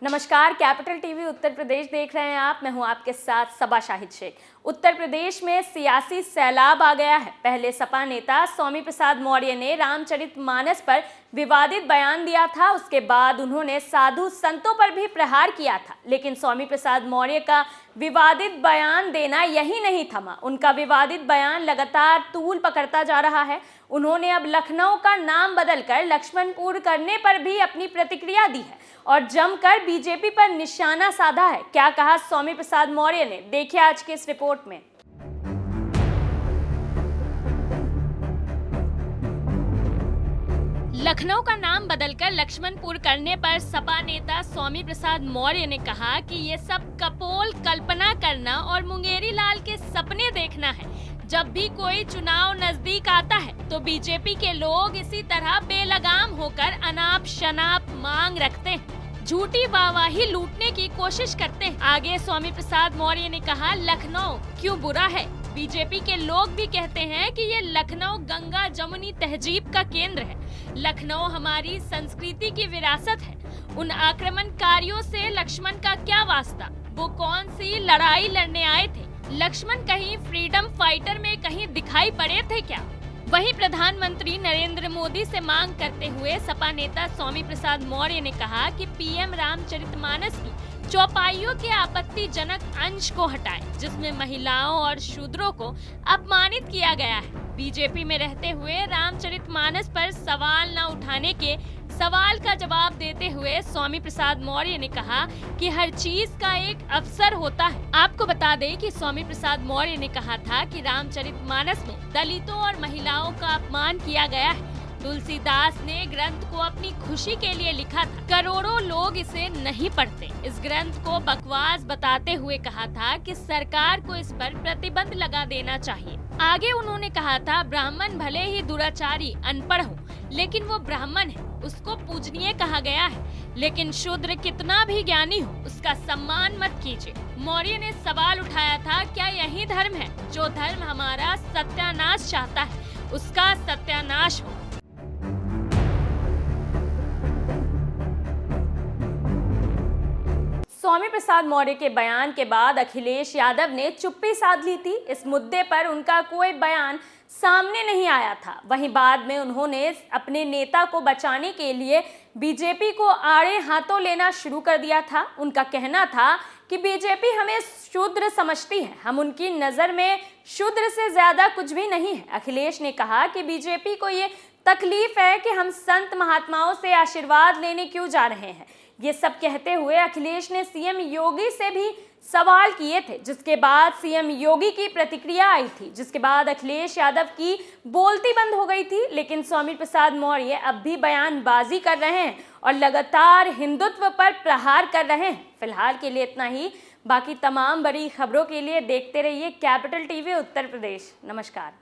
नमस्कार, capital TV Uttar Pradesh देख रहे हैं आप। मैं हूं आपके साथ सबा शाहिद शेख। उत्तर प्रदेश में सियासी सैलाब आ गया है। पहले सपा नेता स्वामी प्रसाद मौर्य ने रामचरितमानस पर विवादित बयान दिया था। उसके बाद उन्होंने साधु संतों पर भी प्रहार किया था। लेकिन स्वामी प्रसाद मौर्य का विवादित बयान देना यही नहीं थमा। उनका विवादित बयान लगातार तूल पकड़ता जा रहा है। उन्होंने अब लखनऊ का नाम बदलकर लक्ष्मणपुर करने पर भी अपनी प्रतिक्रिया दी है और जमकर बीजेपी पर निशाना साधा है। क्या कहा स्वामी प्रसाद मौर्य ने, देखिए आज की इस रिपोर्ट में। लखनऊ का नाम बदलकर लक्ष्मणपुर करने पर सपा नेता स्वामी प्रसाद मौर्य ने कहा कि ये सब कपोल कल्पना करना और मुंगेरी लाल के सपने देखना है। जब भी कोई चुनाव नजदीक आता है तो बीजेपी के लोग इसी तरह बेलगाम होकर अनाप शनाप मांग रखते हैं, झूठी वाहवाही लूटने की कोशिश करते हैं। आगे स्वामी प्रसाद मौर्य ने कहा, लखनऊ क्यों बुरा है? बीजेपी के लोग भी कहते हैं कि ये लखनऊ गंगा जमुनी तहजीब का केंद्र है। लखनऊ हमारी संस्कृति की विरासत है। उन आक्रमणकारियों से लक्ष्मण का क्या वास्ता? वो कौन सी लड़ाई लड़ने आए थे? लक्ष्मण कहीं फ्रीडम फाइटर में कहीं दिखाई पड़े थे क्या? वहीं प्रधानमंत्री नरेंद्र मोदी से मांग करते हुए सपा नेता स्वामी प्रसाद मौर्य ने कहा कि पीएम रामचरितमानस की चौपाइयों के आपत्तिजनक अंश को हटाएं, जिसमें महिलाओं और शूद्रों को अपमानित किया गया है। बीजेपी में रहते हुए रामचरितमानस पर सवाल न उठाने के सवाल का जवाब देते हुए स्वामी प्रसाद मौर्य ने कहा कि हर चीज का एक अवसर होता है। आपको बता दें कि स्वामी प्रसाद मौर्य ने कहा था कि रामचरितमानस में दलितों और महिलाओं का अपमान किया गया है। तुलसीदास ने ग्रंथ को अपनी खुशी के लिए लिखा था। करोड़ों लोग इसे नहीं पढ़ते। इस ग्रंथ को बकवास बताते हुए कहा था कि सरकार को इस पर प्रतिबंध लगा देना चाहिए। आगे उन्होंने कहा था, ब्राह्मण भले ही दुराचारी अनपढ़ हो, लेकिन वो ब्राह्मण है, उसको पूजनीय कहा गया है। लेकिन शूद्र कितना भी ज्ञानी हो, उसका सम्मान मत कीजिए। मौर्य ने सवाल उठाया था, क्या यही धर्म है? जो धर्म हमारा सत्यानाश चाहता है, उसका सत्यानाश हो। स्वामी प्रसाद मौर्य के बयान के बाद अखिलेश यादव ने चुप्पी साध ली थी। इस मुद्दे पर उनका कोई बयान सामने नहीं आया था। वहीं बाद में उन्होंने अपने नेता को बचाने के लिए बीजेपी को आड़े हाथों लेना शुरू कर दिया था। उनका कहना था कि बीजेपी हमें शूद्र समझती है, हम उनकी नज़र में शूद्र से ज़्यादा कुछ भी नहीं है। अखिलेश ने कहा कि बीजेपी को ये तकलीफ है कि हम संत महात्माओं से आशीर्वाद लेने क्यों जा रहे हैं। ये सब कहते हुए अखिलेश ने सीएम योगी से भी सवाल किए थे, जिसके बाद सीएम योगी की प्रतिक्रिया आई थी, जिसके बाद अखिलेश यादव की बोलती बंद हो गई थी। लेकिन स्वामी प्रसाद मौर्य अब भी बयानबाजी कर रहे हैं और लगातार हिंदुत्व पर प्रहार कर रहे हैं। फिलहाल के लिए इतना ही। बाकी तमाम बड़ी खबरों के लिए देखते रहिए कैपिटल टीवी उत्तर प्रदेश। नमस्कार।